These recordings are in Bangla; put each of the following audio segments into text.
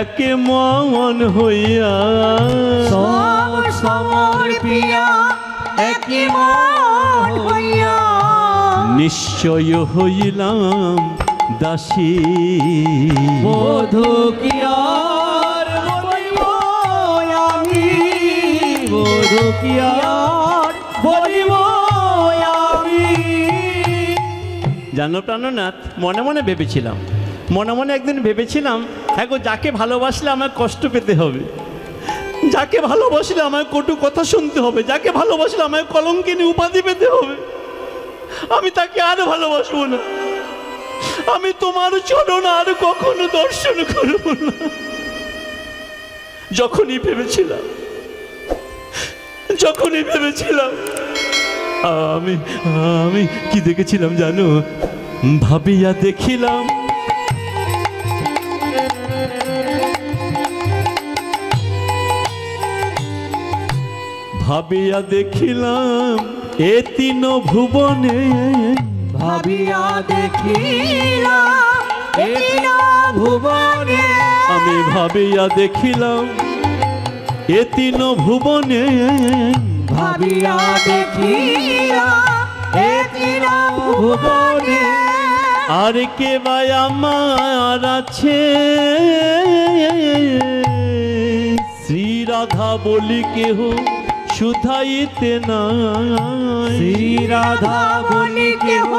একে মন হইয়া সব সমর পিয়া একে মন হইয়া নিশ্চয় হইলাম দাসী বধূ কি আর বলিব আমি বধূ কি আর বলিব আমি। জানো প্রাণনাথ, মনে মনে ভেবেছিলাম, মনে মনে একদিন ভেবেছিলাম, হ্যাঁ গো, যাকে ভালোবাসলে আমায় কষ্ট পেতে হবে, যাকে ভালোবাসলে আমায় কটু কথা শুনতে হবে, যাকে ভালোবাসলে আমায় কলঙ্কিনী উপাধি পেতে হবে, আমি তাকে আর ভালোবাসবো না। আমি তোমার চরণ আর কখনো দর্শন করব না। যখনই ভেবেছিলাম আমি আমি কি দেখেছিলাম জানো? ভাবিয়া দেখিলাম এ তিন ভুবনে, ভাবিয়া দেখিলাম এ তিন ভুবনে, আমি ভাবিয়া দেখিলাম এ তিন ভুবনে, ভাবিয়া দেখিলাম এ তিন ভুবনে, আর কে বা আমার আছে শ্রী রাধা বলি কেহ শুধাইতে নাই, শ্রী রাধা বলি কেহ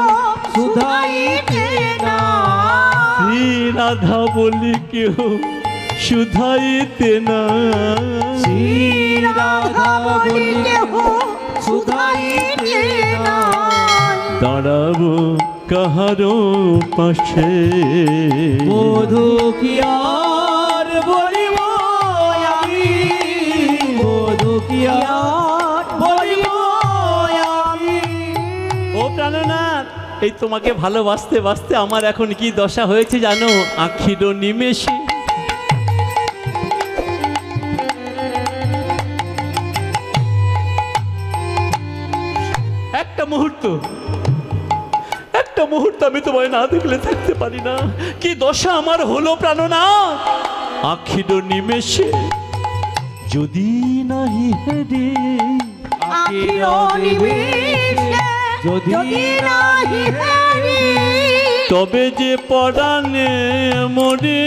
শুধাইতে নাই, শ্রী রাধা বলি কেহ শুধাইতে নাই, শ্রী রাধা বলি কেহ শুধাইতে নাই। দাঁড়াবো কাহারো পাশে, বধূ কি আর বলিব আমি, বধূ কি আর বলিব আমি। ও প্রাণনাথ, এই তোমাকে ভালোবাসতে বাসতে আমার এখন কি দশা হয়েছে জানো? আখির নিমেষে একটা মুহূর্ত আমি তোমায় না দেখলে থাকতে পারি না। কি দশা আমার হলো প্রাণনাথ! আখির নিমেষে যদি নাহি হেরে, আখির নিমেষে যদি নাহি হেরি, তবে যে পরাণে মরে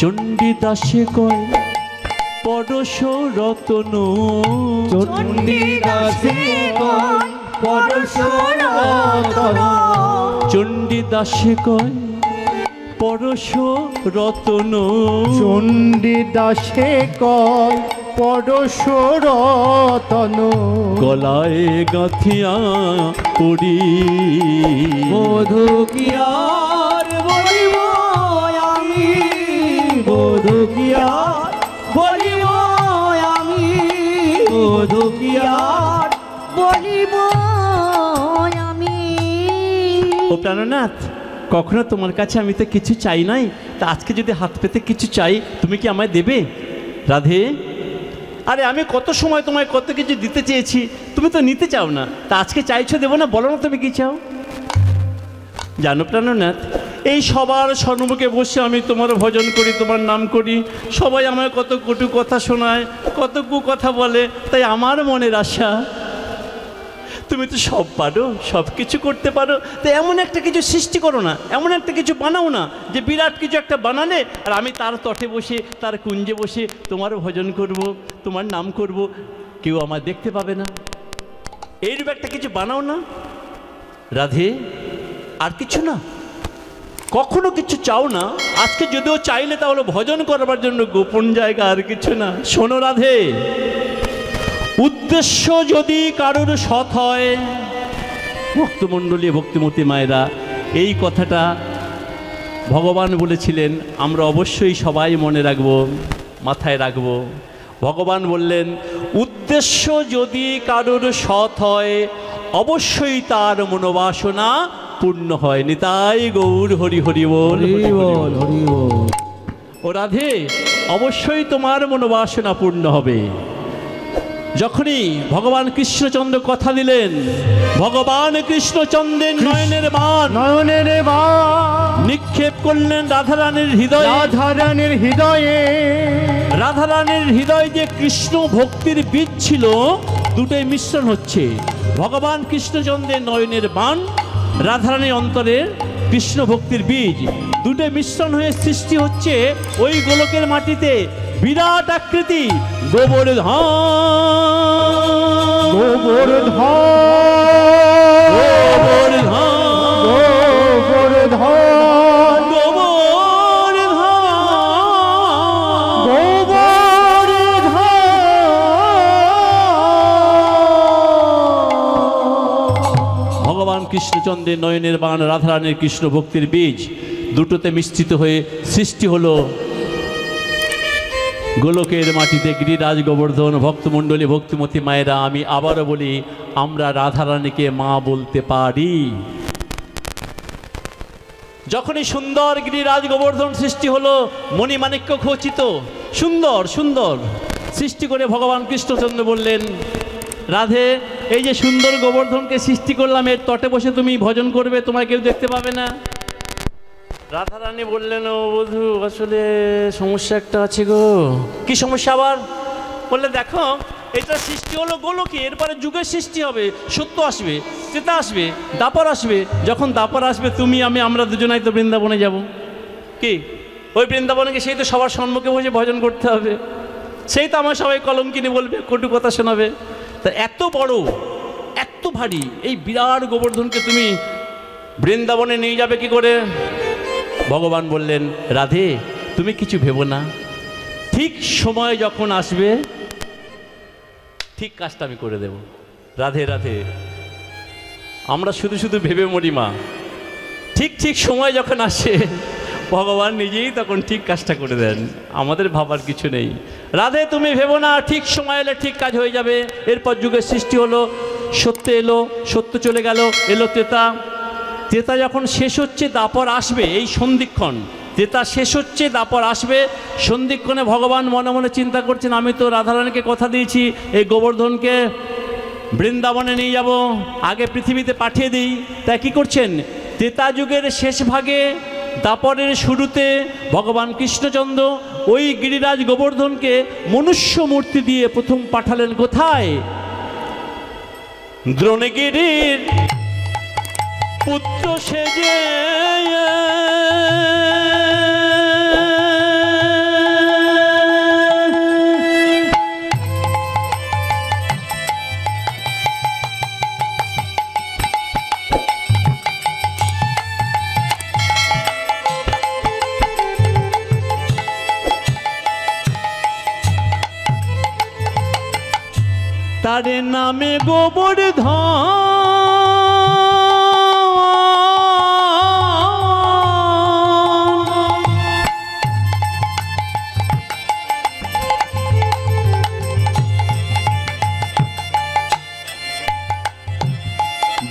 চণ্ডীদাসে কয় পরশ রতন, চণ্ডীদাসে কয় পরশ রতন, চণ্ডীদাসে কয় পরশ রতন, চণ্ডীদাসে কয় পরশ রতন, গলায় গাঁথিয়া পড়ি বধূ কি আর বলিব আমি, বধূ কি আর বলিব আমি, বধূ কি আর বলিব আমি। ও প্রাণনাথ, কখনো তোমার কাছে আমি তো কিছু চাই নাই, তা আজকে যদি হাত পেতে কিছু চাই তুমি কি আমায় দেবে রাধে? আরে আমি কত সময় তোমায় কত কিছু দিতে চেয়েছি, তুমি তো নিতে চাও না, তা আজকে চাইছো দেবো না? বলো না তুমি কি চাও। জানো প্রাণনাথ, এই সবার সম্মুখে বসে আমি তোমার ভজন করি, তোমার নাম করি, সবাই আমায় কত কটু কথা শোনায়, কত কু কথা বলে, তাই আমার মনের আশা তুমি তো সব পারো, সব কিছু করতে পারো, তো এমন একটা কিছু সৃষ্টি করো না, এমন একটা কিছু বানাও না যে বিরাট কিছু একটা বানালে আর আমি তার তটে বসে, তার কুঞ্জে বসে তোমার ভজন করব, তোমার নাম করব, কেউ আমার দেখতে পাবে না। এইরূপ একটা কিছু বানাও না রাধে, আর কিছু না, কখনো কিছু চাও না। আজকে যদিও চাইলে তাহলে ভজন করবার জন্য গোপন জায়গা, আর কিছু না। শোনো রাধে, উদ্দেশ্য যদি কারোর সৎ হয়, ভক্তমণ্ডলী ভক্তিমতী মায়েরা, এই কথাটা ভগবান বলেছিলেন, আমরা অবশ্যই সবাই মনে রাখব, মাথায় রাখব। ভগবান বললেন, উদ্দেশ্য যদি কারোর সৎ হয় অবশ্যই তার মনোবাসনা পূর্ণ হয়। নিতাই গৌর হরি হরি বল, হরি বল, হরি বল। ও রাধে, অবশ্যই তোমার মনোবাসনা পূর্ণ হবে। যখনই ভগবান কৃষ্ণচন্দ্র কথা দিলেন, ভগবান কৃষ্ণচন্দ্রের নয়নের বাণ নিক্ষেপ করলেন রাধারানীর হৃদয়ে। রাধারানীর হৃদয়ে, রাধারানীর হৃদয়ে যে কৃষ্ণ ভক্তির বীজ ছিল, দুটোই মিশ্রণ হচ্ছে। ভগবান কৃষ্ণচন্দ্রের নয়নের বাণ, রাধারানীর অন্তরের কৃষ্ণ ভক্তির বীজ, দুটোই মিশ্রণ হয়ে সৃষ্টি হচ্ছে ওই গোলকের মাটিতে বিরাট আকৃতি গোবর্ধন। গোবর্ধন, গোবর্ধন, গোবর্ধন, ভগবান কৃষ্ণচন্দ্রের নয়নের বাণ, রাধারানীর কৃষ্ণ ভক্তির বীজ, দুটোতে মিশ্রিত হয়ে সৃষ্টি হলো গোলকের মাটিতে গিরিরাজ গোবর্ধন। ভক্তমণ্ডলী, ভক্তিমতী মায়েরা, আমি আবারও বলি, আমরা রাধারানীকে মা বলতে পারি। যখনই সুন্দর গিরিরাজ গোবর্ধন সৃষ্টি হলো, মণিমাণিক্য খচিত, সুন্দর সুন্দর সৃষ্টি করে ভগবান কৃষ্ণচন্দ্র বললেন, রাধে, এই যে সুন্দর গোবর্ধনকে সৃষ্টি করলাম, এর তটে বসে তুমি ভজন করবে, তোমায় কেউ দেখতে পাবে না। রাধারানী বললেন, ও বধূ, আসলে সমস্যা একটা আছে গো। কি সমস্যা আবার? বললে, দেখো, এটা সৃষ্টি হলো গোলকে, এরপরে যুগের সৃষ্টি হবে, সত্য আসবে, চেতা আসবে, দাপর আসবে। যখন দাপর আসবে, তুমি আমরা দুজনাই তো বৃন্দাবনে যাব। কি ওই বৃন্দাবনকে সেই তো সবার সম্মুখে বসে ভজন করতে হবে, সেই তো আমার সবাই কলঙ্কিনী বলবে, কটু কথা শোনাবে। তা এত বড়, এত ভারী এই বিরাট গোবর্ধনকে তুমি বৃন্দাবনে নিয়ে যাবে কি করে? ভগবান বললেন, রাধে, তুমি কিছু ভেবো না, ঠিক সময় যখন আসবে, ঠিক কাজটা আমি করে দেব। রাধে রাধে, আমরা শুধু শুধু ভেবে মরি মা, ঠিক ঠিক সময় যখন আসে, ভগবান নিজেই তখন ঠিক কাজটা করে দেন, আমাদের ভাবার কিছু নেই। রাধে, তুমি ভেবো না, ঠিক সময় এলে ঠিক কাজ হয়ে যাবে। এরপর যুগের সৃষ্টি হলো, সত্য এলো, সত্য চলে গেল, এলো ত্রেতা। ত্রেতা যখন শেষ হচ্ছে, দাপর আসবে, এই সন্ধিক্ষণ, ত্রেতা শেষ হচ্ছে, দাপর আসবে। সন্ধিক্ষণে ভগবান মনে মনে চিন্তা করছেন, আমি তো রাধারানীকে কথা দিয়েছি, এই গোবর্ধনকে বৃন্দাবনে নিয়ে যাব, আগে পৃথিবীতে পাঠিয়ে দিই। তাই কী করছেন? ত্রেতা যুগের শেষ ভাগে, দাপরের শুরুতে ভগবান কৃষ্ণচন্দ্র ওই গিরিরাজ গোবর্ধনকে মনুষ্য মূর্তি দিয়ে প্রথম পাঠালেন কোথায়? দ্রোণগিরির পুত্র সেজে। তার নামে গোবর্ধন,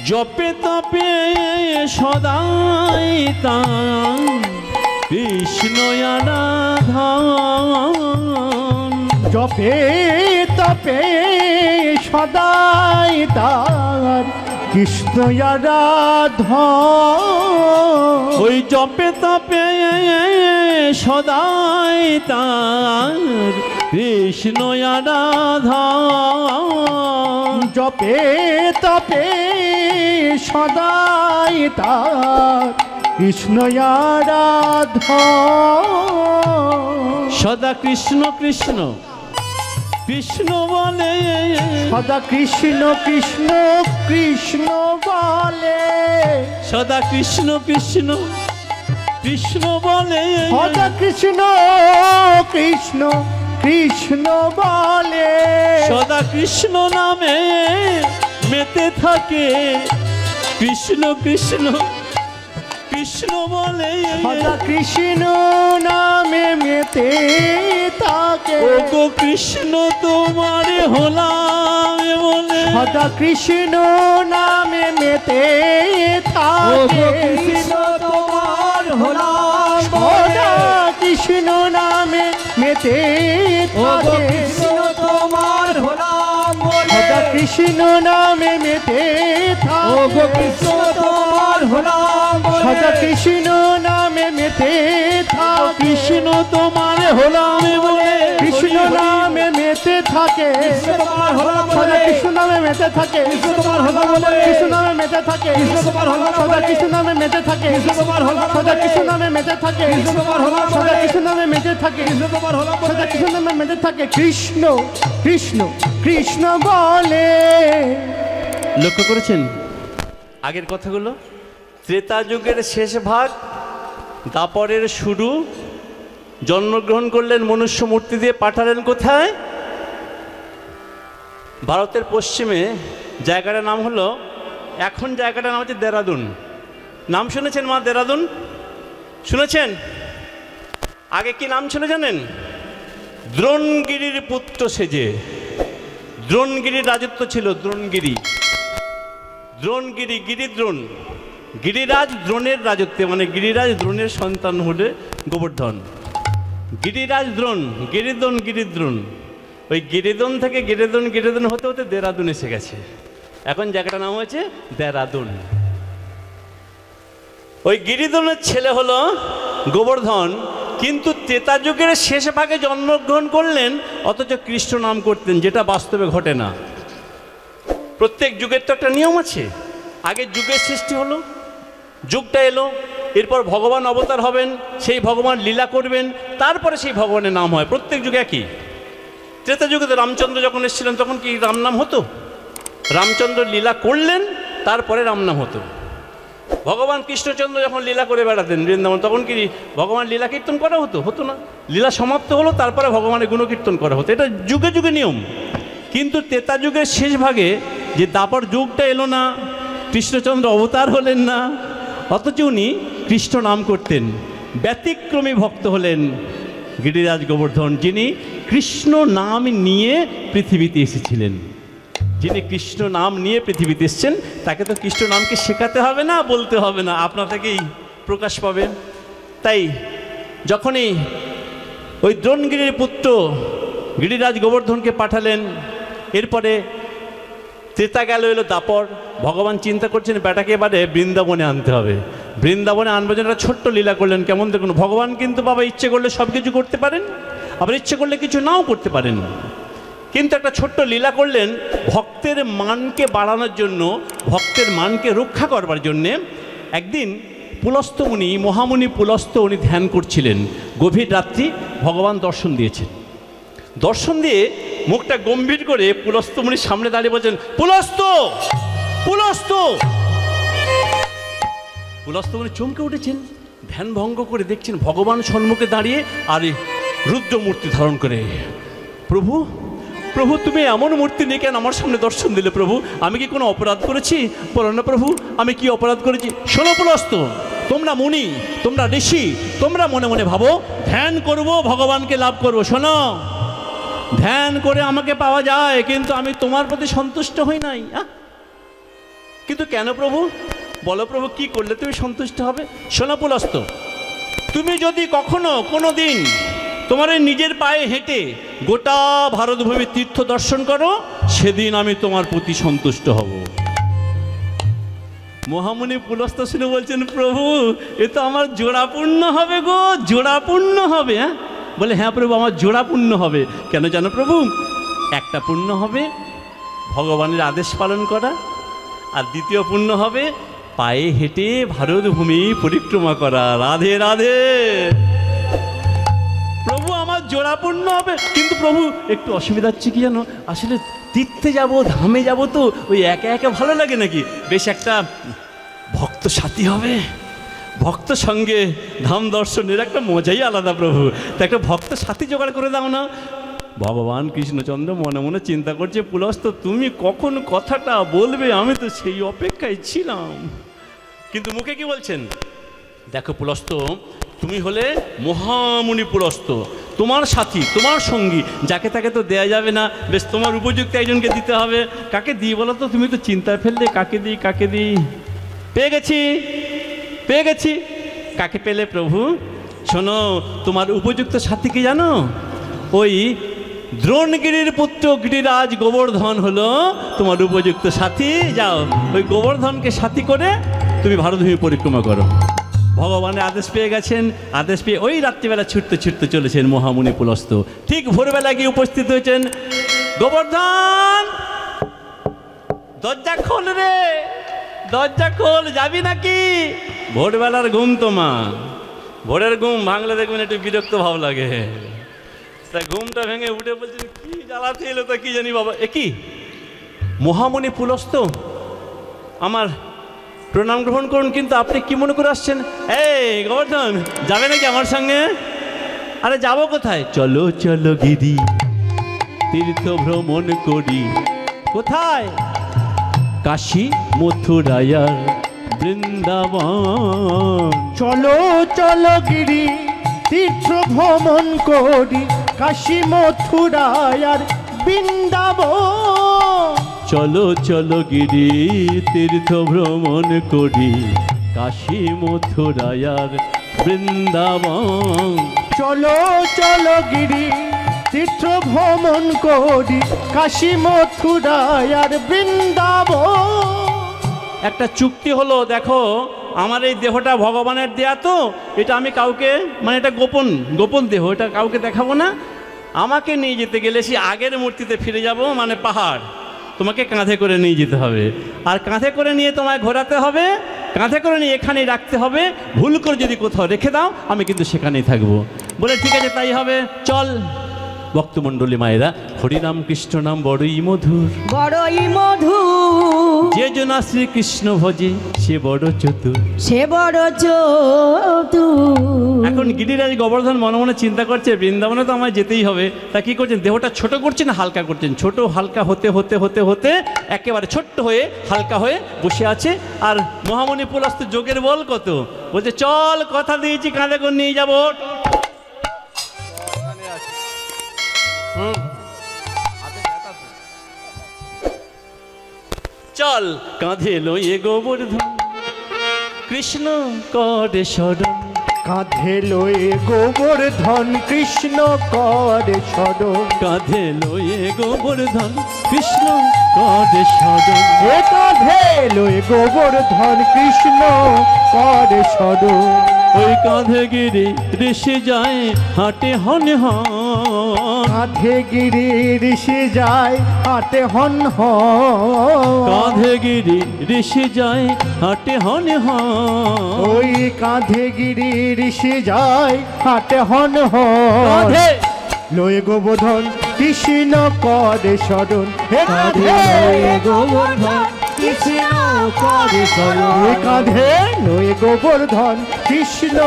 জপে তপে সদাই তার কৃষ্ণ আরাধন। জপে তপে সদাই তার কৃষ্ণ আরাধন। ওই জপে তপে সদাই তার কৃষ্ণ আরাধন। জপে তপে সদাই তার কৃষ্ণ আরাধন। সদা কৃষ্ণ কৃষ্ণ কৃষ্ণ বলে, সদা কৃষ্ণ কৃষ্ণ কৃষ্ণ বলে, সদা কৃষ্ণ কৃষ্ণ কৃষ্ণ বলে, সদা কৃষ্ণ কৃষ্ণ কৃষ্ণ বলে, সদা কৃষ্ণ নামে মেতে থাকে, কৃষ্ণ কৃষ্ণ কৃষ্ণ বলে, সদা কৃষ্ণ নামে মেতে থাকে। ও গো কৃষ্ণ তোমারে হলাম বলে, সদা কৃষ্ণ নামে মেতে থাকে। কৃষ্ণ তোমার হলাম সদা কৃষ্ণ নামে মেতে থাকে। কৃষ্ণ তোমার হলাম কৃষ্ণ নামে মেতে ও গো থাকে কৃষ্ণ তোমার হলাম বলে সদা কৃষ্ণ নামে মেতে থাকে কৃষ্ণ তোমার হলাম বলে কৃষ্ণ নামে মেতে থাকে কৃষ্ণ তোমার হলাম সদা বলে কৃষ্ণ নামে মেতে থাকে কৃষ্ণ তোমার হলাম বলে কৃষ্ণ নামে মেতে থাকে কৃষ্ণ তোমার হলাম সদা বলে কৃষ্ণ নামে মেতে থাকে কৃষ্ণ তোমার হলাম সদা বলে কৃষ্ণ নামে মেতে থাকে কৃষ্ণ তোমার হলাম সদা বলে কৃষ্ণ নামে মেতে থাকে কৃষ্ণ তোমার হলাম বলে সদা কৃষ্ণ নামে মেতে থাকে কৃষ্ণ কৃষ্ণ কৃষ্ণ বলে লক্ষ্য করেছেন আগের কথাগুলো? ত্রেতা যুগের শেষ ভাগ, দাপরের শুরু, জন্মগ্রহণ করলেন মনুষ্য মূর্তি দিয়ে, পাঠালেন কোথায়? ভারতের পশ্চিমে জায়গাটার নাম হলো, এখন জায়গাটার নাম হচ্ছে দেরাদুন। নাম শুনেছেন মা? দেরাদুন শুনেছেন? আগে কি নাম ছিল জানেন? দ্রোণগিরির পুত্র সেজে। দ্রোণগিরির রাজত্ব ছিল। দ্রোণগিরি, দ্রোণগিরি, গিরিদ্রোণ, গিরিরাজ দ্রোণের রাজত্বে, মানে গিরিরাজ দ্রোণের সন্তান হলে গোবর্ধন। গিরিরাজ দ্রোণ, গিরিদ্রোণ, গিরিদ্রোণ। ওই গিরিদ্রোণ থেকে গিরিদ্রোণ হতে হতে দেরাদুন এসে গেছে। এখন জায়গাটার নাম হয়েছে দেরাদুন। ওই গিরিদ্রোণের ছেলে হলো গোবর্ধন, কিন্তু ত্রেতা যুগের শেষ ভাগে জন্মগ্রহণ করলেন, অথচ কৃষ্ণ নাম করতেন, যেটা বাস্তবে ঘটে না। প্রত্যেক যুগের তো একটা নিয়ম আছে। আগে যুগের সৃষ্টি হলো, যুগটা এলো, এরপর ভগবান অবতার হবেন, সেই ভগবান লীলা করবেন, তারপরে সেই ভগবানের নাম হয়। প্রত্যেক যুগে একই। ত্রেতা যুগে তো রামচন্দ্র যখন এসেছিলেন তখন কি রাম নাম হতো? রামচন্দ্র লীলা করলেন, তারপরে রাম নাম হতো। ভগবান কৃষ্ণচন্দ্র যখন লীলা করে বেড়াতেন বৃন্দাবন, তখন কি ভগবান লীলা কীর্তন করা হতো? হতো না। লীলা সমাপ্ত হলো, তারপরে ভগবানের গুণকীর্তন করা হতো। এটা যুগে যুগে নিয়ম। কিন্তু ত্রেতা যুগের শেষ ভাগে যে দাপর যুগটা এলো না, কৃষ্ণচন্দ্র অবতার হলেন না, অথচ উনি কৃষ্ণ নাম করতেন। ব্যতিক্রমী ভক্ত হলেন গিরিরাজ গোবর্ধন, যিনি কৃষ্ণ নাম নিয়ে পৃথিবীতে এসেছিলেন। যিনি কৃষ্ণ নাম নিয়ে পৃথিবীতে এসেছেন, তাকে তো কৃষ্ণ নামকে শেখাতে হবে না, বলতে হবে না, আপনা থেকেই প্রকাশ পাবে। তাই যখনই ওই দ্রোণগিরির পুত্র গিরিরাজ গোবর্ধনকে পাঠালেন, এরপরে ত্রেতা গেল, এলো দাপর। ভগবান চিন্তা করছেন বেটাকে এবারে বৃন্দাবনে আনতে হবে। বৃন্দাবনে আনবার জন্য একটা ছোট্ট লীলা করলেন। কেমন দেখুন, ভগবান কিন্তু বাবা ইচ্ছে করলে সব কিছু করতে পারেন, আবার ইচ্ছে করলে কিছু নাও করতে পারেন। কিন্তু একটা ছোট্ট লীলা করলেন ভক্তের মানকে বাড়ানোর জন্য, ভক্তের মানকে রক্ষা করবার জন্যে। একদিন পুলস্ত্য মুনি, মহামুনি পুলস্ত্য, উনি ধ্যান করছিলেন। গভীর রাত্রি ভগবান দর্শন দিয়েছেন। দর্শন দিয়ে মুখটা গম্ভীর করে পুলস্ত্য মুনির সামনে দাঁড়িয়ে বলছেন, পুলস্ত্য, পুলস্ত্য। পুলস্ত্য মুনি চমকে উঠেছেন, ধ্যান ভঙ্গ করে দেখছেন ভগবান সম্মুখে দাঁড়িয়ে আর রুদ্র মূর্তি ধারণ করে। প্রভু, প্রভু, তুমি এমন মূর্তি নিয়ে কেন আমার সামনে দর্শন দিলে? প্রভু, আমি কি কোনো অপরাধ করেছি? বলো না প্রভু, আমি কি অপরাধ করেছি? শোনো পুলস্ত্য, তোমরা মুনি, তোমরা ঋষি, তোমরা মনে মনে ভাবো ধ্যান করব, ভগবানকে লাভ করব। শোনো, ধ্যান করে আমাকে পাওয়া যায়, কিন্তু আমি তোমার প্রতি সন্তুষ্ট হই নাই। কিন্তু কেন প্রভু? বলো প্রভু, কি করলে তুমি সন্তুষ্ট হবে? শোনো পুলস্ত্য, তুমি যদি কখনো কোনো দিন তোমার নিজের পায়ে হেঁটে গোটা ভারতভূমি তীর্থ দর্শন করো, সেদিন আমি তোমার প্রতি সন্তুষ্ট হব। মহামুনি পুলস্ত্য শুনে বলছেন, প্রভু, এ তো আমার জোড়া পূর্ণ হবে গো, জোড়া পূর্ণ হবে। হ্যাঁ, বলে হ্যাঁ প্রভু, আমার জোড়া পূর্ণ হবে। কেন জানো প্রভু? একটা পূর্ণ হবে ভগবানের আদেশ পালন করা, আর দ্বিতীয় পূর্ণ হবে পায়ে হেঁটে ভারতভূমি পরিক্রমা করা। রাধে রাধে। প্রভু, আমার জোড়া পূর্ণ হবে। কিন্তু প্রভু, একটু অসুবিধা হচ্ছে কি জানো, আসলে তীর্থে যাব, ধামে যাব, তো ওই একা একা ভালো লাগে নাকি, বেশ একটা ভক্ত সাথী হবে। ভক্ত সঙ্গে ধাম দর্শনের একটা মজাই আলাদা প্রভু। তো একটা ভক্ত সাথী জোগাড় করে দাও না। ভগবান কৃষ্ণচন্দ্র মনে মনে চিন্তা করছে, পুলস্ত্য, তুমি কখন কথাটা বলবে, আমি তো সেই অপেক্ষায় ছিলাম। কিন্তু মুখে কি বলছেন? দেখো পুলস্ত্য, তুমি হলে মহামুনি পুলস্ত্য, তোমার সাথী, তোমার সঙ্গী, যাকে তাকে তো দেয়া যাবে না, বেশ তোমার উপযুক্ত একজনকে দিতে হবে। কাকে দিই বলো তো? তুমি তো চিন্তায় ফেললে, কাকে দিই, কাকে দিই? পেয়ে গেছি, পেয়ে গেছি। কাকে পেলে প্রভু? শোনো, তোমার উপযুক্ত সাথী কি জানো? ওই দ্রোণগিরির পুত্র গিরিরাজ গোবর্ধন হলো তোমার উপযুক্ত সাথী। যাও ওই গোবর্ধনকে সাথী করে তুমি ভারতভূমি পরিক্রমা করো। ভগবানের আদেশ পেয়ে গেছেন, আদেশ পেয়ে ওই রাত্রিবেলা ছুটতে ছুটতে চলেছেন মহামুনি পুলস্ত। ঠিক ভোরবেলা গিয়ে উপস্থিত হয়েছেন। গোবর্ধন, দরজা খোল রে, দরজা খোল, যাবি নাকি? ভোরবেলার ঘুম তোমা, ভোরের ঘুম ভাঙলে দেখবেন একটু বিরক্ত ভাব লাগে। তা ঘুমটা ভেঙে উঠে বলছেন কি জ্বালাতে এলো তা কি জানি বাবা। এ কি মহামুনি পুলস্ত, আমার প্রণাম গ্রহণ করুন, কিন্তু আপনি কি মনে করে আসছেন? এই গোবর্ধন, যাবে নাকি আমার সঙ্গে? আরে যাবো কোথায়? চলো চলো গিরি তীর্থ ভ্রমণ করি। কোথায়? কাশী মথুরায়ার বৃন্দাবন। চলো চলো গিরি তীর্থ ভ্রমণ করি, কাশী মথুরায়ার বৃন্দাবন। চলো চলো গিরি তীর্থ ভ্রমণ করি, কাশী মথুরায়ার বৃন্দাবন। চলো চলো গিরি তীর্থ ভ্রমণ করি, কাশী মথুরায়ার বৃন্দাবন। একটা চুক্তি হলো, দেখো আমার এই দেহটা ভগবানের দেয়া, তো এটা আমি কাউকে, মানে এটা গোপন গোপন দেহ, এটা কাউকে দেখাবো না। আমাকে নিয়ে যেতে গেলে সেই আগের মূর্তিতে ফিরে যাব, মানে পাহাড়। তোমাকে কাঁধে করে নিয়ে যেতে হবে, আর কাঁধে করে নিয়ে তোমায় ঘোরাতে হবে, কাঁধে করে নিয়ে এখানেই রাখতে হবে। ভুল করে যদি কোথাও রেখে দাও আমি কিন্তু সেখানেই থাকবো। বলে ঠিক আছে তাই হবে, চল। ভক্তমণ্ডলী মায়েরা, হরিনাম কৃষ্ণ নাম বড়ই মধুর, বড়ই মধুর। যে জনা শ্রীকৃষ্ণ ভজে সে বড় চতুর, সে বড় চতুর। এখন গিরিরাজ গোবর্ধন মনে মনে চিন্তা করছে বৃন্দাবনে তো আমায় যেতেই হবে। তা কি করছেন? দেহটা ছোট করছেন, হালকা করছেন। ছোট হালকা হতে হতে হতে হতে একেবারে ছোট্ট হয়ে হালকা হয়ে বসে আছে। আর মহামণি পুলস্ত যোগের বল কত, বলছে চল, কথা দিয়েছি কাঁধে করে নিয়ে যাবো। চল কাঁধে লইয়ে গোবর্ধন কৃষ্ণ করে শরণ। কাঁধে লয়ে গোবর্ধন কৃষ্ণ করে শরণ। কাঁধে লইয়ে গোবর্ধন কৃষ্ণ করে শরণ। এ কাঁধে লয়ে গোবর্ধন কৃষ্ণ করে শরণ। ওই কাঁধে গিরি ঋষি যায় হাটে হন হন। কাঁধে গিরি ঋষি যায় হাটে হন হন। কাঁধে গিরি ঋষি যায় হাটে হন হন। ওই কাঁধে গিরি ঋষি যায় হাটে হন হন। কাঁধে লয়ে গোবর্ধন কৃষ্ণ করে শরণ। হে কাঁধে লয়ে গোবর্ধন কৃষ্ণ করে শরণ। হে কাঁধে লয়ে গোবর্ধন কৃষ্ণ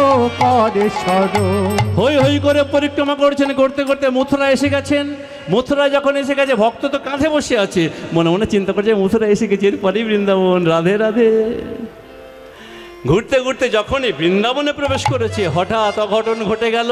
করে শরণ। হই হই করে পরিক্রমা করছেন, করতে করতে মথুরা এসে গেছেন। মথুরা যখন এসে গেছে, ভক্ত তো কাঁধে বসে আছে, মনে মনে চিন্তা করছে মথুরা এসে গেছে, এরপরেই বৃন্দাবন। রাধে রাধে। ঘুরতে ঘুরতে যখনই বৃন্দাবনে প্রবেশ করেছে, হঠাৎ অঘটন ঘটে গেল।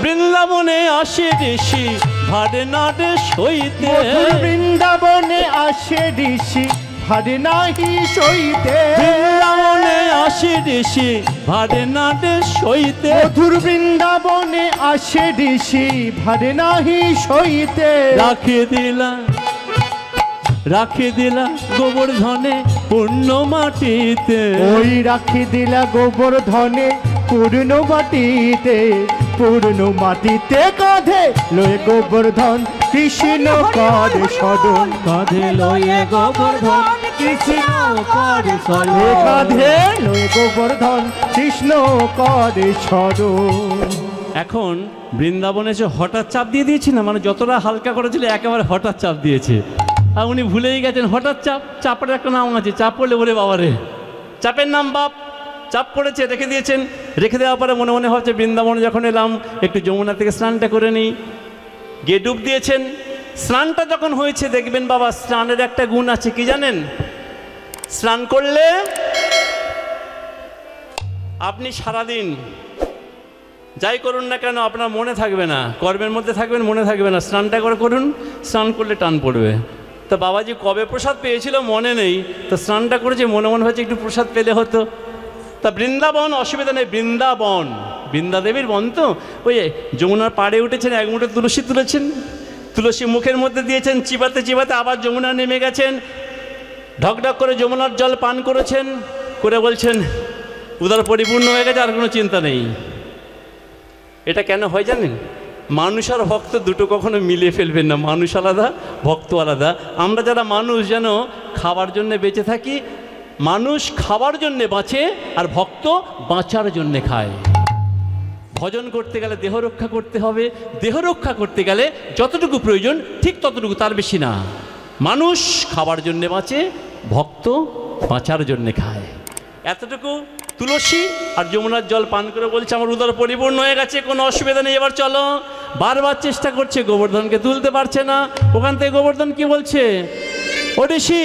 বৃন্দাবনে আসে ঋষি ভাড়ে নাটে সইতে। মধুর বৃন্দাবনে আসে ঋষি ভাড়ে নাহি সইতে। বৃন্দাবনে আসে ঋষি ভাড়ে নাটে সইতে। মধুর বৃন্দাবনে আসে ঋষি ভাড়ে নাহি সইতে। রাখি দিলা গোবর্ধনে পূর্ণ মাটিতে। ওই রাখি দিলা গোবর্ধনে পূর্ণ মাটিতে। পূর্ণ মাটিতে কাঁধে লয়ে গোবর্ধন কৃষ্ণ করে শরণ। কাঁধে লয়ে গোবর্ধন কৃষ্ণ করে এ কাঁধে লয়ে গোবর্ধন কৃষ্ণ করে শরণ। এখন বৃন্দাবনে এসে হঠাৎ চাপ দিয়ে দিয়েছি না, মানে যতটা হালকা করেছিল একেবারে হঠাৎ চাপ দিয়েছে। আর উনি ভুলেই গেছেন হঠাৎ চাপ। চাপের একটা নাম আছে, চাপ পড়লে বলে বাবারে, চাপের নাম বাপ। চাপ পড়েছে, রেখে দিয়েছেন। রেখে দেওয়ার পরে মনে মনে ভাবছে বৃন্দাবনে যখন এলাম একটু যমুনা থেকে স্নানটা করে নিই। গিয়ে ডুব দিয়েছেন। স্নানটা যখন হয়েছে দেখবেন বাবা, স্নানের একটা গুণ আছে, কি জানেন? স্নান করলে আপনি সারাদিন যাই করুন না কেন আপনার মনে থাকবে না, কর্মের মধ্যে থাকবেন, মনে থাকবে না। স্নানটা করে করুন, স্নান করলে টান পড়বে। তা বাবাজি কবে প্রসাদ পেয়েছিল মনে নেই, তো স্নানটা করেছে, মনে মনে হয়েছে একটু প্রসাদ পেলে হতো। তা বৃন্দাবন, অসুবিধা নেই, বৃন্দাবন বৃন্দাদেবীর বন তো। ওই যমুনার পাড়ে উঠেছেন, এক মুঠো তুলসী তুলেছেন, তুলসী মুখের মধ্যে দিয়েছেন, চিবাতে চিবাতে আবার যমুনা নেমে গেছেন, ঢকঢক করে যমুনার জল পান করেছেন, করে বলছেন উদর পরিপূর্ণ হয়ে গেছে, আর কোনো চিন্তা নেই। এটা কেন হয় জানেন? মানুষ আর ভক্ত দুটো কখনো মিলিয়ে ফেলবেন না, মানুষ আলাদা ভক্ত আলাদা। আমরা যারা মানুষ যেন খাবার জন্য বেঁচে থাকি, মানুষ খাবার জন্যে বাঁচে আর ভক্ত বাঁচার জন্যে খায়। ভজন করতে গেলে দেহ রক্ষা করতে হবে, দেহ রক্ষা করতে গেলে যতটুকু প্রয়োজন ঠিক ততটুকু, তার বেশি না। মানুষ খাবার জন্যে বাঁচে, ভক্ত বাঁচার জন্যে খায়। এতটুকু তুলসী আর যমুনার জল পান করে বলছে আমার উদর পরিপূর্ণ হয়ে গেছে, কোনো অসুবিধা নেই, এবার চলো। বারবার চেষ্টা করছে, গোবর্ধনকে তুলতে পারছে না। ওখান থেকে গোবর্ধন কি বলছে, ও ঋষি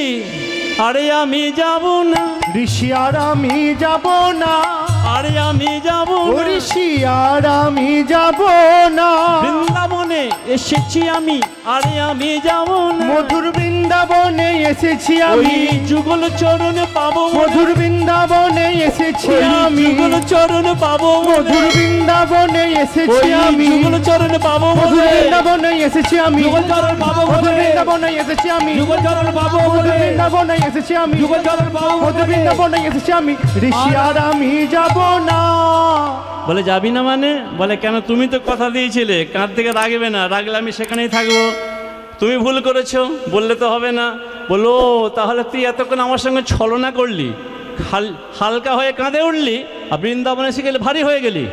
আরে আমি যাব না, ঋষি আর আমি যাব না, আরে আমি যাব ও না, ঋষি আর আমি যাব না, বৃন্দাবনে এসেছি আমি, আরে আমি যাব না, মধুর বৃন্দাবনে এসেছি ওই আমি, যুগল চরণ পাবো, মধুর বৃন্দাবনে এসেছি ওই আমি, যুগল চরণ পাবো, মধুর বৃন্দাবনে এসেছি ওই আমি, যুগল চরণ পাবো, মধুর বৃন্দাবনে এসেছি আমি, যুগল চরণ পাবো, মধুর বৃন্দাবনে এসেছি আমি, যুগল চরণ পাবো, মধুর বৃন্দাবনে এসেছি আমি, যুগল চরণ পাবো, মধুর বৃন্দাবনে এসেছি আমি, ঋষি আর আমি যাব না। বলে যাবি না মানে? বলে কেন, তুমি তো কথা দিয়েছিলে কাঁধ থেকে রাখবে না, রাখলে আমি সেখানেই থাকবো, তুমি ভুল করেছো, বললে তো হবে না। বলো তাহলে তুই এতক্ষণ আমার সঙ্গে ছলনা করলি, হালকা হয়ে কাঁধে উঠলি, আর বৃন্দাবনে এসে গেলে ভারী হয়ে গেলি,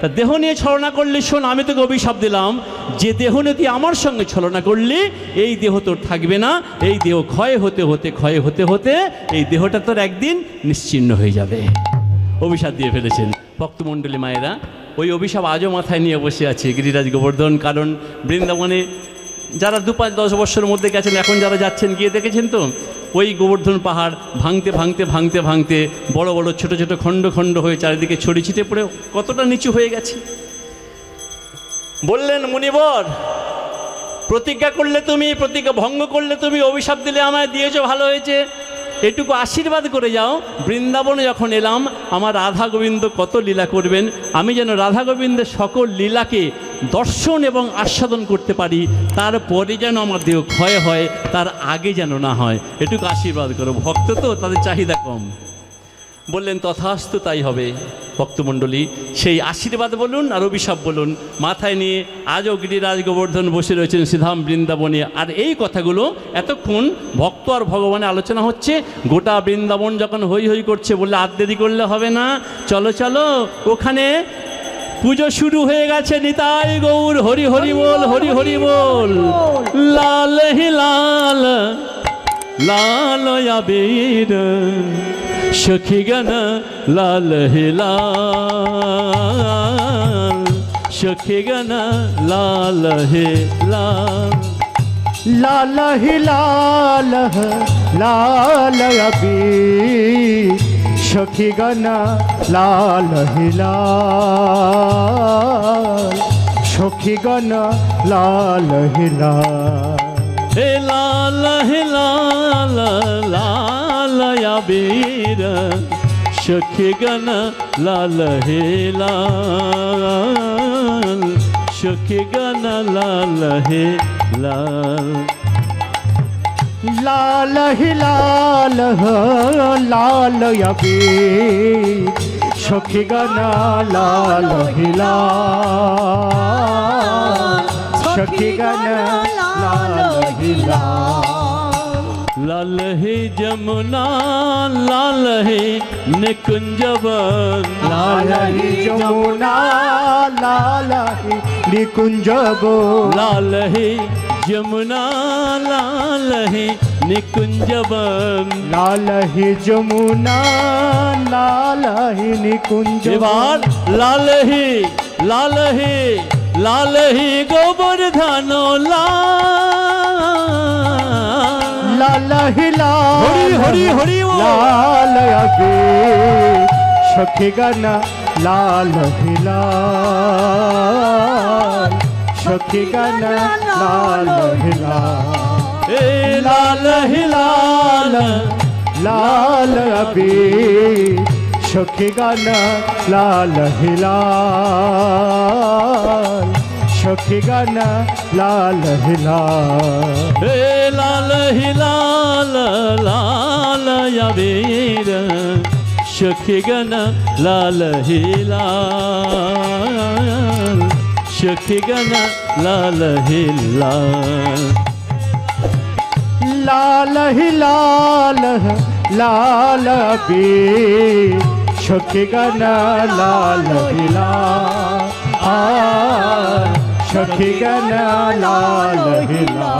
তা দেহ নিয়ে ছলনা করলি। শোন, আমি তোকে অভিশাপ দিলাম, যে দেহ নিয়ে তুই আমার সঙ্গে ছলনা করলি, এই দেহ তোর থাকবে না, এই দেহ ক্ষয় হতে হতে এই দেহটা তোর একদিন নিশ্চিহ্ন হয়ে যাবে। অভিশাপ দিয়ে ফেলেছেন। ভক্তমণ্ডলী মায়েরা, ওই অভিশাপ আজও মাথায় নিয়ে বসে আছে গিরিরাজ গোবর্ধন। কারণ বৃন্দাবনে যারা 2-5-10 বছরের মধ্যে গেছেন, এখন যারা যাচ্ছেন গিয়ে দেখেছেন তো, ওই গোবর্ধন পাহাড় ভাঙতে বড় বড় ছোট ছোট খণ্ড খণ্ড হয়ে চারিদিকে ছড়িয়ে ছিটে পড়ে কতটা নিচু হয়ে গেছে। বললেন মুনিবর, প্রতিজ্ঞা করলে তুমি, প্রতিজ্ঞা ভঙ্গ করলে তুমি, অভিশাপ দিলে আমায় দিয়েছো, ভালো হয়েছে, এটুকু আশীর্বাদ করে যাও। বৃন্দাবনে যখন এলাম, আমার রাধা গোবিন্দ কত লীলা করবেন, আমি যেন রাধা গোবিন্দের সকল লীলাকে দর্শন এবং আস্বাদন করতে পারি, তারপরে যেন আমার দেহ ক্ষয় হয়, তার আগে যেন না হয়, এটুকু আশীর্বাদ করো। ভক্ত তো, তাদের চাহিদা কম। বললেন তথাস্তু, তাই হবে। ভক্তমণ্ডলী, সেই আশীর্বাদ বলুন আর অভিশাপ বলুন মাথায় নিয়ে আজও গিরিরাজ গোবর্ধন বসে রয়েছেন শ্রীধাম বৃন্দাবনে। আর এই কথাগুলো এতক্ষণ ভক্ত আর ভগবানের আলোচনা হচ্ছে, গোটা বৃন্দাবন যখন হই হই করছে, বললে আর দেরি করলে হবে না, চলো চলো, ওখানে পুজো শুরু হয়ে গেছে। নিতাই গৌর হরি হরি বল, হরি হরি বল। লাল হি লাল লাল আবির সখীগণ লাল হে লাল, সখীগণ লাল হে লাল, লাল হি লাল লাল আবির সখীগণ লাল হি লাল, সখীগণ লাল হি লাল, হে লাল হে লাল লাল আবির সখীগণ লাল হে লাল, সখীগণ লাল হে লাল, লাল হি লাল লাল আবির সখীগণ লাল হি লাল, সখীগণ লাল হি লাল, লাল হে যমুনা লাল হে নিকুঞ্জবন, লাল হি যমুনা লাল হি নিকুঞ্জবন, লাল হে যমুনা লাল হে নিকুঞ্জবন, লাল হি যমুনা লাল হি নিকুঞ্জবন। এবার লাল হে লাল হে লাল হে গোবর্ধন লাল হি লাল হরি হরি হরি বল। লাল আবির সখীগণ লাল হি লাল, সখীগণ লাল হি লাল, এ লাল হে লাল লাল আবির সখীগণ লাল হি লাল, সখী সখী গান লাল হিলা हे लाल ही लाल लाल अबीर सखी गण लाल ही लाल सखी गण लाल ही लाल लाल ही लाल लाल बी सखी गान लाल हिला सखी गान लाल हिला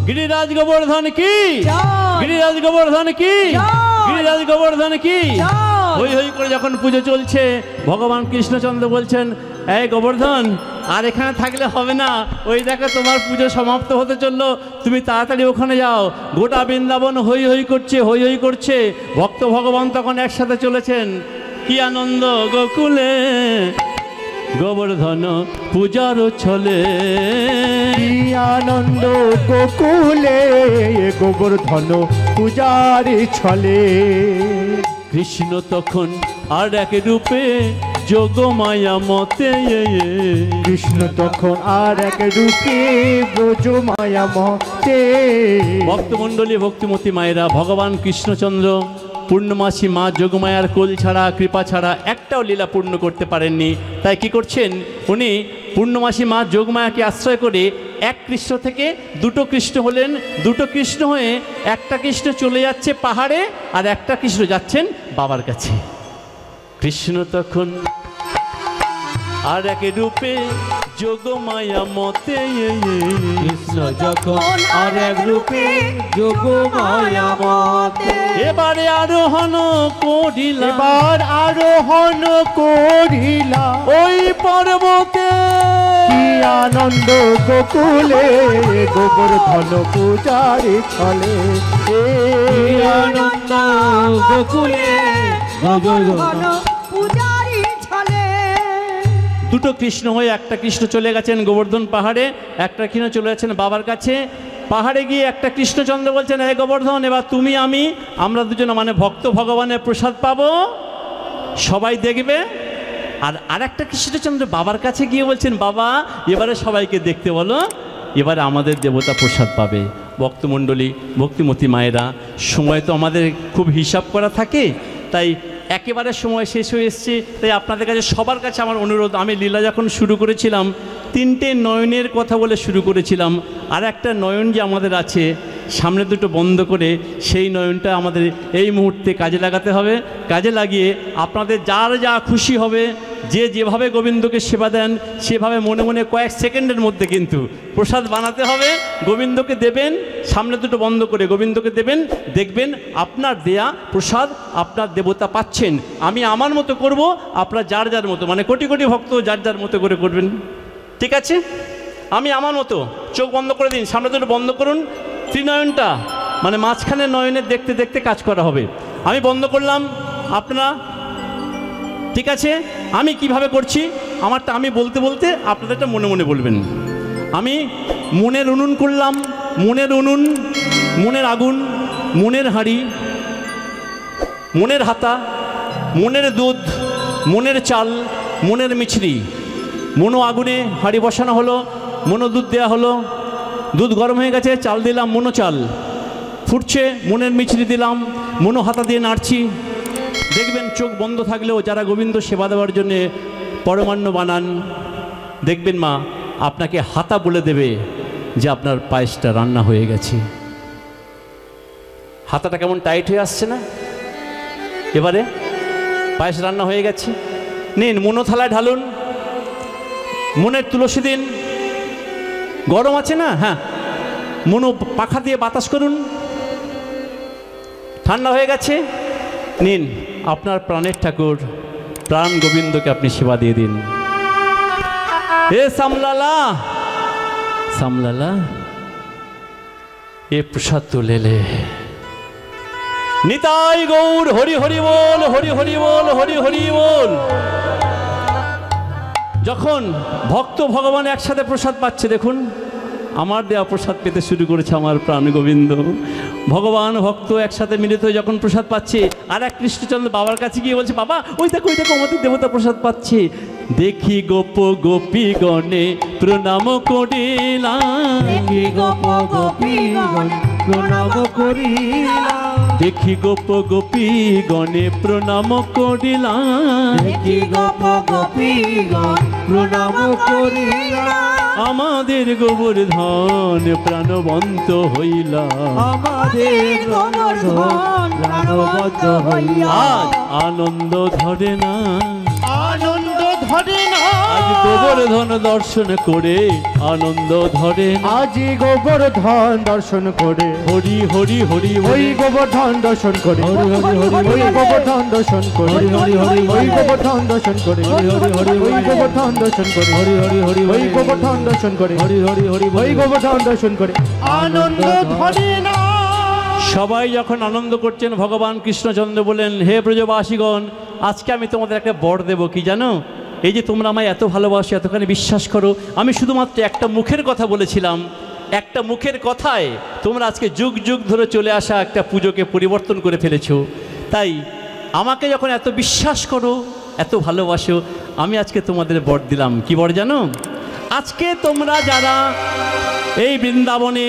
गिरिराज गोवर्धन की जय। गिरिराज गोवर्धन की जय। गिरिराज गोवर्धन की जय। হই হই করে যখন পুজো চলছে ভগবান কৃষ্ণচন্দ্র বলছেন এই গোবর্ধন আর এখানে থাকলে হবে না, ওই দেখো তোমার পুজো সমাপ্ত হতে চললো, তুমি তাড়াতাড়ি ওখানে যাও। গোটা বৃন্দাবন হই হই করছে, হই হই করছে, ভক্ত ভগবান তখন একসাথে চলেছেন। কি আনন্দ গোকুলে গোবর্ধন পূজার ছলে, কি আনন্দ গোকুলে গোবর্ধন পূজারি ছলে। কৃষ্ণ তখন আর এক রূপে যোগমায়া মতে কৃষ্ণ তখন আর এক রূপে ব্রজ মায়া মতে। ভক্তমণ্ডলী ভক্তিমতী মায়েরা, ভগবান কৃষ্ণচন্দ্র পূর্ণমাসী মা যোগমায়ার কোল ছাড়া কৃপা ছাড়া একটাও লীলা পূর্ণ করতে পারেননি। তাই কি করছেন উনি, পূর্ণমাসী মা যোগমায়াকে আশ্রয় করে এক কৃষ্ণ থেকে দুটো কৃষ্ণ হলেন, দুটো কৃষ্ণ হয়ে একটা কৃষ্ণ চলে যাচ্ছে পাহাড়ে, আর একটা কৃষ্ণ যাচ্ছেন বাবার কাছে। কৃষ্ণ তখন আর এক রূপে যোগমায়া মতে, কৃষ্ণ যখন আর এক রূপে যোগ মায়া মতে। এবারে আরোহণ করিলাম, এবার আরোহণ করিলা ওই পর্বতে। কি আনন্দ গোকুলে গোবর্ধন পূজারি ছলে। কি আনন্দ গোকুলে গোবর্ধন পূজারি ছলে। দুটো কৃষ্ণ হয়ে একটা কৃষ্ণ চলে গেছেন গোবর্ধন পাহাড়ে, একটা কৃষ্ণ চলে যাচ্ছেন বাবার কাছে। পাহাড়ে গিয়ে একটা কৃষ্ণচন্দ্র বলছেন, হে গোবর্ধন এবার তুমি আমরা দুজন মানে ভক্ত ভগবানের প্রসাদ পাবো, সবাই দেখবে। আর আরেকটা কৃষ্ণচন্দ্র বাবার কাছে গিয়ে বলছেন, বাবা এবারে সবাইকে দেখতে বলো, এবারে আমাদের দেবতা প্রসাদ পাবে। ভক্তমণ্ডলী ভক্তিমতী মায়েরা, সময় তো আমাদের খুব হিসাব করা থাকে, তাই একেবারে সময় শেষ হয়ে এসছে। তাই আপনাদের কাছে সবার কাছে আমার অনুরোধ, আমি লীলা যখন শুরু করেছিলাম তিনটে নয়নের কথা বলে শুরু করেছিলাম, আর একটা নয়ন যে আমাদের আছে সামনে দুটো বন্ধ করে, সেই নয়নটা আমাদের এই মুহূর্তে কাজে লাগাতে হবে। কাজে লাগিয়ে আপনাদের যার যা খুশি হবে, যে যেভাবে গোবিন্দকে সেবা দেন সেভাবে মনে মনে কয়েক সেকেন্ডের মধ্যে কিন্তু প্রসাদ বানাতে হবে, গোবিন্দকে দেবেন, সামনে দুটো বন্ধ করে গোবিন্দকে দেবেন, দেখবেন আপনার দেয়া প্রসাদ আপনার দেবতা পাচ্ছেন। আমি আমার মতো করব, আপনার যার যার মতো, মানে কোটি কোটি ভক্ত যার যার মতো করে করবেন, ঠিক আছে? আমি আমার মতো, চোখ বন্ধ করে দিন, সামনে দুটো বন্ধ করুন, ত্রিনয়নটা মানে মাঝখানে নয়নের দেখতে দেখতে কাজ করা হবে। আমি বন্ধ করলাম, আপনারা ঠিক আছে? আমি কিভাবে করছি আমারটা আমি বলতে বলতে আপনাদেরটা মনে মনে বলবেন। আমি মনের উনুন করলাম, মনের উনুন, মনের আগুন, মনের হাঁড়ি, মনের হাতা, মনের দুধ, মনের চাল, মনের মিছরি। মনো আগুনে হাঁড়ি বসানো হলো, মনো দুধ দেওয়া হলো, দুধ গরম হয়ে গেছে, চাল দিলাম, মনো চাল ফুটছে, মনের মিছরি দিলাম, মনো হাতা দিয়ে নাড়ছি। দেখবেন চোখ বন্ধ থাকলেও যারা গোবিন্দ সেবা দেওয়ার জন্যে পরমান্ন বানান, দেখবেন মা আপনাকে হাতা বলে দেবে যে আপনার পায়েসটা রান্না হয়ে গেছে। হাতাটা কেমন টাইট হয়ে আসছে না? এবারে পায়েস রান্না হয়ে গেছে, নিন মনো থালায় ঢালুন, মনের তুলসী দিন, গরম আছে না, হ্যাঁ মনো পাখা দিয়ে বাতাস করুন, ঠান্ডা হয়ে গেছে, নিন আপনার প্রাণের ঠাকুর প্রাণ গোবিন্দকে আপনি সেবা দিয়ে দিন। হে সামলালা সামলালা, এ প্রসাদ তো লেলে। নিতাই গৌর হরি হরি বল, হরি হরি বল, হরি হরি বল। যখন ভক্ত ভগবান একসাথে প্রসাদ পাচ্ছে, দেখুন আমার দেওয়া প্রসাদ পেতে শুরু করেছে আমার প্রাণ গোবিন্দ। ভগবান ভক্ত একসাথে মিলিত হয়ে যখন প্রসাদ পাচ্ছে, আর এক কৃষ্ণচন্দ্র বাবার কাছে গিয়ে বলছে, বাবা ওই দেখো আমাদের দেবতা প্রসাদ পাচ্ছে। দেখি গোপ গোপী গণে প্রণাম করিলাম, দেখি গোপ গোপীগণ প্রণাম করিলাম, দেখি গোপ গোপী গণে প্রণাম করিলাম, দেখি গোপ গোপীগণ প্রণাম করিলাম, আমাদের গোবর্ধন প্রাণবন্ত হইলাম, আমাদের গোবর্ধন প্রাণবদ্ধ হইয়া আজ আনন্দ ধরে না, আনন্দ ধরে না, আজ গোবর্ধন দর্শন করে আনন্দ ধরে না। আজ গোবর্ধন দর্শন করে, হরি হরি হরি ওই হরি গোবর্ধন দর্শন করে, হরি হরি হরি ওই গোবর্ধন দর্শন করে, হরি হরি হরি ওই গোবর্ধন দর্শন করে, হরি হরি হরি ওই গোবর্ধন দর্শন করে, হরি হরি হরি ওই গোবর্ধন দর্শন করে, হরি হরি হরি ওই গোবর্ধন দর্শন করে, আনন্দ ধরে না। সবাই যখন আনন্দ করছেন, ভগবান কৃষ্ণচন্দ্র বলেন, হে ব্রজবাসীগণ, আজকে আমি তোমাদের একটা বর দেব। কি জানো? এই যে তোমরা আমায় এত ভালোবাসো, এতখানি বিশ্বাস করো, আমি শুধুমাত্র একটা মুখের কথা বলেছিলাম, একটা মুখের কথায় তোমরা আজকে যুগ যুগ ধরে চলে আসা একটা পুজোকে পরিবর্তন করে ফেলেছো। তাই আমাকে যখন এত বিশ্বাস করো, এত ভালোবাসো, আমি আজকে তোমাদের বর দিলাম। কি বর জানো? আজকে তোমরা যারা এই বৃন্দাবনে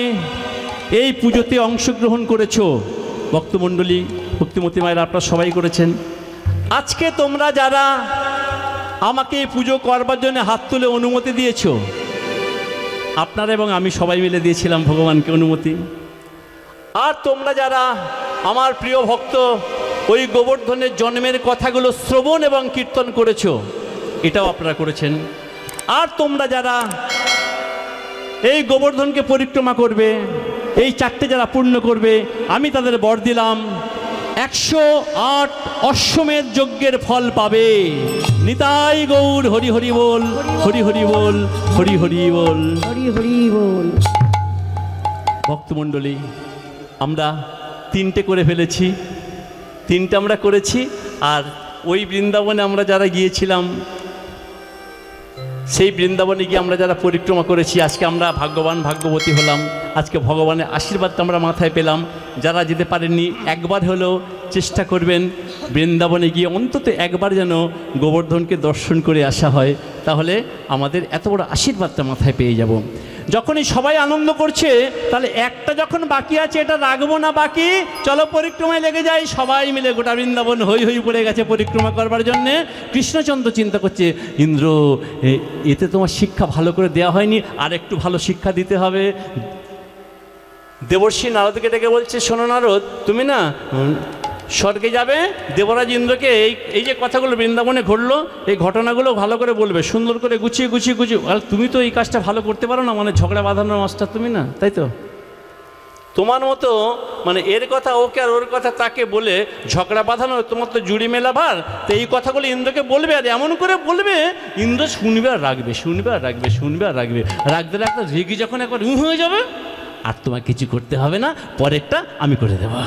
এই পুজোতে অংশগ্রহণ করেছো, ভক্তমণ্ডলী, ভক্তিমতী মায়ের আপনারা সবাই করেছেন, আজকে তোমরা যারা আমাকে এই পুজো করবার জন্য হাত তুলে অনুমতি দিয়েছো, আপনারা এবং আমি সবাই মিলে দিয়েছিলাম ভগবানকে অনুমতি। আর তোমরা যারা আমার প্রিয় ভক্ত ওই গোবর্ধনের জন্মের কথাগুলো শ্রবণ এবং কীর্তন করেছো, এটাও আপনারা করেছেন। আর তোমরা যারা এই গোবর্ধনকে পরিক্রমা করবে, এই চারটে যারা পূর্ণ করবে, আমি তাদের বর দিলাম 108 অশ্বমেধ যজ্ঞের ফল পাবে। নিতাই গৌর হরি হরি বল, হরি হরি বল, হরি হরি বল, হরি হরি বল। ভক্তমণ্ডলী, আমরা 3টে করে ফেলেছি, 3টে আমরা করেছি। আর ওই বৃন্দাবনে আমরা যারা গিয়েছিলাম, সেই বৃন্দাবনে গিয়ে আমরা যারা পরিক্রমা করেছি, আজকে আমরা ভাগ্যবান ভাগ্যবতী হলাম। আজকে ভগবানের আশীর্বাদটা আমরা মাথায় পেলাম। যারা যেতে পারেননি, একবার হলেও চেষ্টা করবেন বৃন্দাবনে গিয়ে অন্তত একবার যেন গোবর্ধনকে দর্শন করে আসা হয়, তাহলে আমাদের এত বড় আশীর্বাদটা মাথায় পেয়ে যাব। যখনই সবাই আনন্দ করছে, তাহলে একটা যখন বাকি আছে, এটা রাখবো না বাকি, চলো পরিক্রমায় লেগে যাই। সবাই মিলে গোটা বৃন্দাবন হই হই পড়ে গেছে পরিক্রমা করবার জন্যে। কৃষ্ণচন্দ্র চিন্তা করছে, ইন্দ্র এতে তোমার শিক্ষা ভালো করে দেওয়া হয়নি, আর একটু ভালো শিক্ষা দিতে হবে। দেবর্ষি নারদকে ডেকে বলছে, শোনো নারদ, তুমি না স্বর্গে যাবে, দেবরাজ ইন্দ্রকে এই যে কথাগুলো বৃন্দাবনে ঘটলো, এই ঘটনাগুলো ভালো করে বলবে, সুন্দর করে গুছিয়ে গুছিয়ে গুছিয়ে। আর তুমি তো এই কাজটা ভালো করতে পারো না, মানে ঝগড়া বাঁধানোর মাস্টার তুমি না, তাই তো? তোমার মতো মানে এর কথা ওকে আর ওর কথা তাকে বলে ঝগড়া বাঁধানো তোমার তো জুড়ি মেলা ভার। তো এই কথাগুলো ইন্দ্রকে বলবে, আর এমন করে বলবে ইন্দ্র শুনবে আর রাখবে, শুনবে আর রাখবে, শুনবে আর রাখবে। রাখতে রাখতে রেগে যখন একবার হয়ে যাবে, আর তোমার কিছু করতে হবে না, পরেরটা আমি করে দেবো।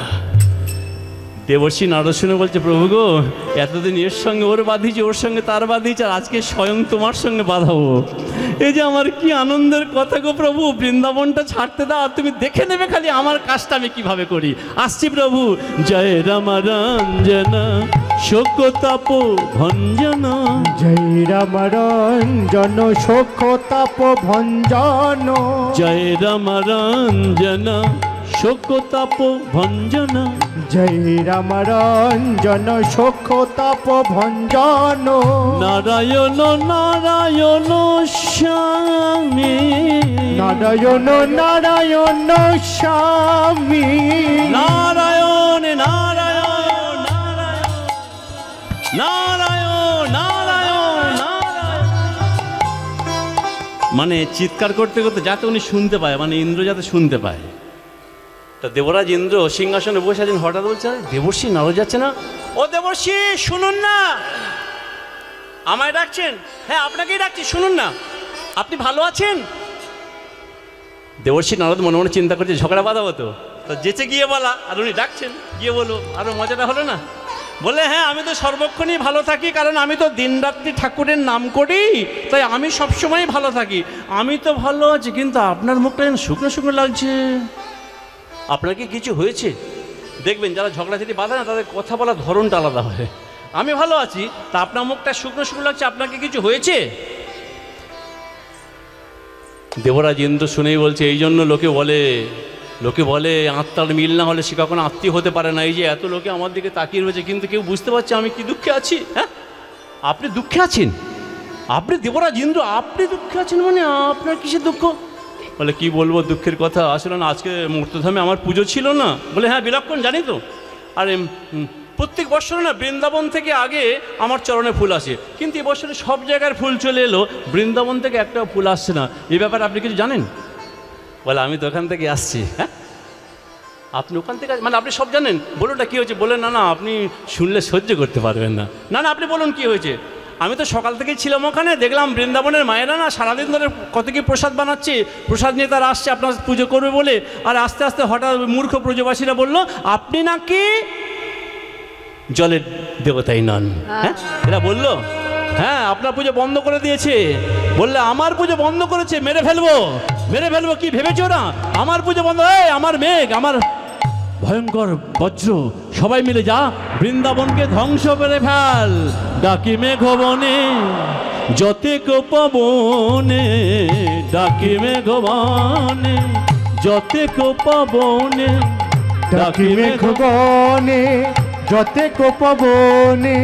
দেবর্ষি নারদ শুনে বলছে, প্রভু গো, এতদিন এর সঙ্গে ওর বাঁধিয়েছি, ওর সঙ্গে তার বাঁধিয়েছি, আর আজকে স্বয়ং তোমার সঙ্গে বাঁধাবো। এই যে আমার কি আনন্দের কথা গো প্রভু, বৃন্দাবনটা ছাড়তে দাও, তুমি দেখে নেবে খালি আমার কাজটা আমি কিভাবে করি। আসছি প্রভু। জয় রাম রঞ্জন শোকতাপ ভঞ্জন, জয় রাম রঞ্জন শোকতাপ ভঞ্জন, জয় রাম রঞ্জন শোকতাপ ভঞ্জন, জয় রাম রঞ্জন শোকতাপ ভঞ্জন, নারায়ণ নারায়ণ স্বামী, নারায়ণ নারায়ণ স্বামী, নারায়ণ নারায়ণ নারায়ণ নারায়ণ নারায়ণ নারায়ণ। মানে চিৎকার করতে করতে যাতে উনি শুনতে পায়, মানে ইন্দ্র যাতে শুনতে পায়। তা দেবরাজ ইন্দ্র সিংহাসনে বসে আছেন, হঠাৎ বলছে, দেবর্ষি নারদ যাচ্ছে না? ও দেবর্ষি শুনুন না, আমায় ডাকছেন? হ্যাঁ আপনাকেই ডাকছি, শুনুন না, আপনি ভালো আছেন? দেবর্ষি নারদ মনে মনে চিন্তা করছে, ঝগড়া বাঁধাবো তো, যেচে গিয়ে বলা, আর উনি ডাকছেন, গিয়ে বলো, আরও মজাটা হলো না? বলে, হ্যাঁ আমি তো সর্বক্ষণই ভালো থাকি, কারণ আমি তো দিনরাত্রি ঠাকুরের নাম করি, তাই আমি সবসময় ভালো থাকি। আমি তো ভালো আছি, কিন্তু আপনার মুখটা শুকনো শুকনো লাগছে। আপনার কি কিছু হয়েছে? দেখবেন যারা ঝগড়াঝাটি বাঁধে না তাদের কথা বলার ধরনটা আলাদা হয়। আমি ভালো আছি, তা আপনার মুখটা শুকনো শুকনো লাগছে, আপনার কি কিছু হয়েছে? দেবরাজ ইন্দ্র শুনেই বলছে, এই জন্য লোকে বলে আত্মার মিল না হলে সে কখনো আত্মীয় হতে পারে না। এই যে এত লোকে আমার দিকে তাকিয়ে রয়েছে, কিন্তু কেউ বুঝতে পারছে আমি কি দুঃখে আছি। হ্যাঁ, আপনি দুঃখে আছেন? আপনি দেবরাজ ইন্দ্র, আপনি দুঃখে আছেন মানে আপনার কিসের দুঃখ? বলে কি বলবো দুঃখের কথা, আসলে না আজকে মূর্তধামে আমার পুজো ছিল না। বলে হ্যাঁ বিলক্ষণ, জানি তো। আরে প্রত্যেক বছর না বৃন্দাবন থেকে আগে আমার চরণে ফুল আসে, কিন্তু এবছরে সব জায়গার ফুল চলে এলো, বৃন্দাবন থেকে একটাও ফুল আসছে না। এই ব্যাপারে আপনি কিছু জানেন? বলে আমি তো ওখান থেকে আসছি। হ্যাঁ, আপনি ওখান থেকে মানে আপনি সব জানেন? বলুন না কী হয়েছে। বলে না না আপনি শুনলে সহ্য করতে পারবেন না। না না আপনি বলুন কী হয়েছে। আমি তো সকাল থেকেই ছিলাম ওখানে, দেখলাম বৃন্দাবনের মায়েরা না সারাদিন ধরে কত কি প্রসাদ বানাচ্ছে, প্রসাদ নিয়ে তারা আসছে আপনার পুজো করবে বলে। আর আস্তে আস্তে হঠাৎ মূর্খ ব্রজবাসীরা বলল আপনি নাকি জলের দেবতাই নন। হ্যাঁ, এরা বলল হ্যাঁ আপনার পুজো বন্ধ করে দিয়েছে। বললে আমার পুজো বন্ধ করেছে, মেরে ফেলবো কি ভেবেছো না? আমার পুজো বন্ধ, আমার মেঘ, আমার ভয়ঙ্কর বজ্র, সবাই মিলে যা বৃন্দাবনকে ধ্বংস করে ফেল। ডাকি মেঘ বনে যতে কোপবনে, ডাকি মেঘ বনে যতে কোপবনে, ডাকি মেঘ বনে যতে কোপবনে,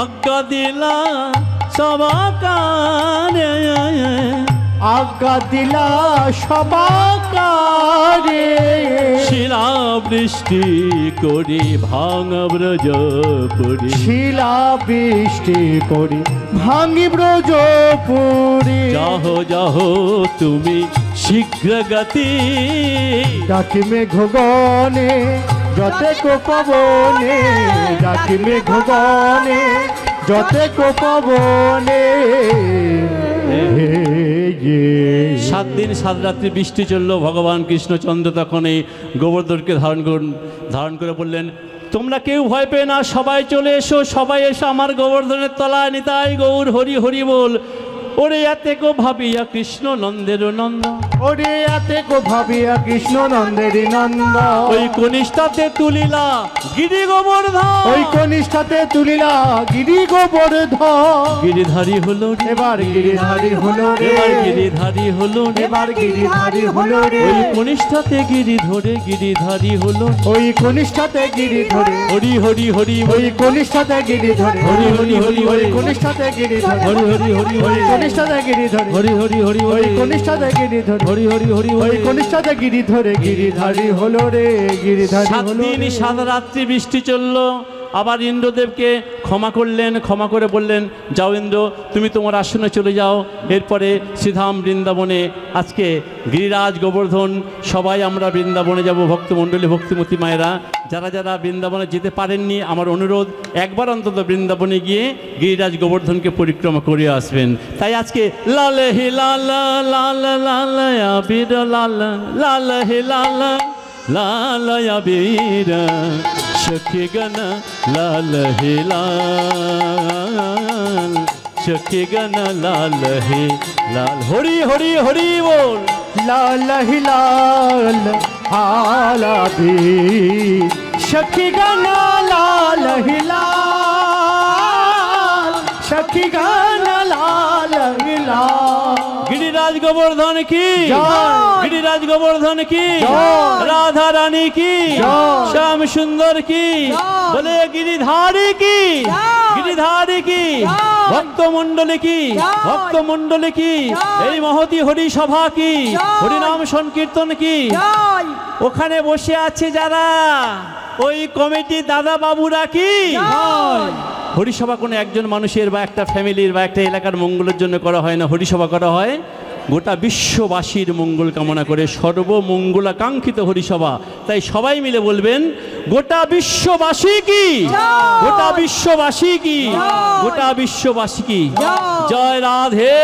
আজ্ঞা দিলা সবাকারে, আজ্ঞা দিলা সবাকারে, শিলা বৃষ্টি করি ভাঙা ব্রজপুরি, শিলা বৃষ্টি করি ভাঙি ব্রজপুরি। যাহো তুমি শীঘ্র গতি, ডাকি মেঘ বনে যতে কোপবনে, ডাকি মেঘ বনে যতে কোপবনে। 7 দিন 7 রাত্রি বৃষ্টি চললো। ভগবান কৃষ্ণচন্দ্র তখন এই গোবর্ধনকে ধারণ করে বললেন, তোমরা কেউ ভয় পেয়ে না, সবাই চলে এসো, সবাই এসো আমার গোবর্ধনের তলায়। নিতাই গৌর হরি হরি বল। ওরে এতে কো ভাবিয়া কৃষ্ণ নন্দের নন্দ, ওরে এতে কো ভাবিয়া কৃষ্ণ নন্দের নন্দ, ওই কনিষ্ঠাতে তুলিলা গিরি গোবর্ধন, ওই কনিষ্ঠাতে তুলিলা গিরি গোবর্ধন। গিরিধারী হলো রে, এবার গিরিধারী হলো রে, এবার গিরিধারী হলো রে, এবার গিরিধারী হলো রে, ওই কনিষ্ঠাতে গিরি ধরে গিরিধারী হলো, ওই কনিষ্ঠাতে গিরি ধরে, হরি হরি হরি ওই কনিষ্ঠাতে গিরি ধরে, হরি হরি হরি ওই হরি কনিষ্ঠাতে গিরি ধরে, হরি হরি হরি ওই হরি কনিষ্ঠাতে গিরি ধরে, হরি হরি হরি ওই হরি কনিষ্ঠাতে গিরি ধরে, হরি হরি হরি ওই হরি। কনিষ্ঠাতে গিরি ধরে, গিরিধারী হলো রে, গিরিধারী 7 হলো দিন রে। 7 রাত্রি বৃষ্টি চললো। আবার ইন্দ্রদেবকে ক্ষমা করলেন, ক্ষমা করে বললেন যাও ইন্দ্র তুমি তোমার আসনে চলে যাও। এরপরে শ্রীধাম বৃন্দাবনে আজকে গিরিরাজ গোবর্ধন সবাই আমরা বৃন্দাবনে যাব। ভক্তমণ্ডলী ভক্তিমতী মায়েরা যারা যারা বৃন্দাবনে যেতে পারেননি, আমার অনুরোধ একবার অন্তত বৃন্দাবনে গিয়ে গিরিরাজ গোবর্ধনকে পরিক্রমা করে আসবেন। তাই আজকে লাল হে লাল লাল লাল আবির লাল লাল হে লাল লাল আবির সখী গণ লাল হে লাল, সখী গণ লাল হে লাল। হরি হরি হরি বল। লাল হি লাল হালাবি সখী গণ লাল হি লাল, সখী গণ লাল হি লাল। গিরিরাজ গোবর্ধন কি, জয়। গিরিরাজ গোবর্ধন কি, জয়। রাধা রানী কি, জয়। শ্যাম সুন্দর কি, জয়। বলে গিরিধারী কি, জয়। গিরিধারী কি, জয়। ভক্তমণ্ডলী কি, জয়। ভক্তমণ্ডলী কি, জয়। এই মহতি হরি সভা কি, জয়। হরিনাম সংকীর্তন কি। জয় ওখানে বসে আছে যারা ওই কমিটি দাদা বাবুরা কি, জয় হরিসভা কোনো একজন মানুষের বা একটা ফ্যামিলির বা একটা এলাকার মঙ্গলের জন্য করা হয় না, হরিসভা করা হয় গোটা বিশ্ববাসীর মঙ্গল কামনা করে, সর্বমঙ্গলাকাঙ্ক্ষিত হরিসভা। তাই সবাই মিলে বলবেন গোটা বিশ্ববাসী কি, জয়। গোটা বিশ্ববাসী কি, জয়। গোটা বিশ্ববাসী কি। জয়। জয় রাধে।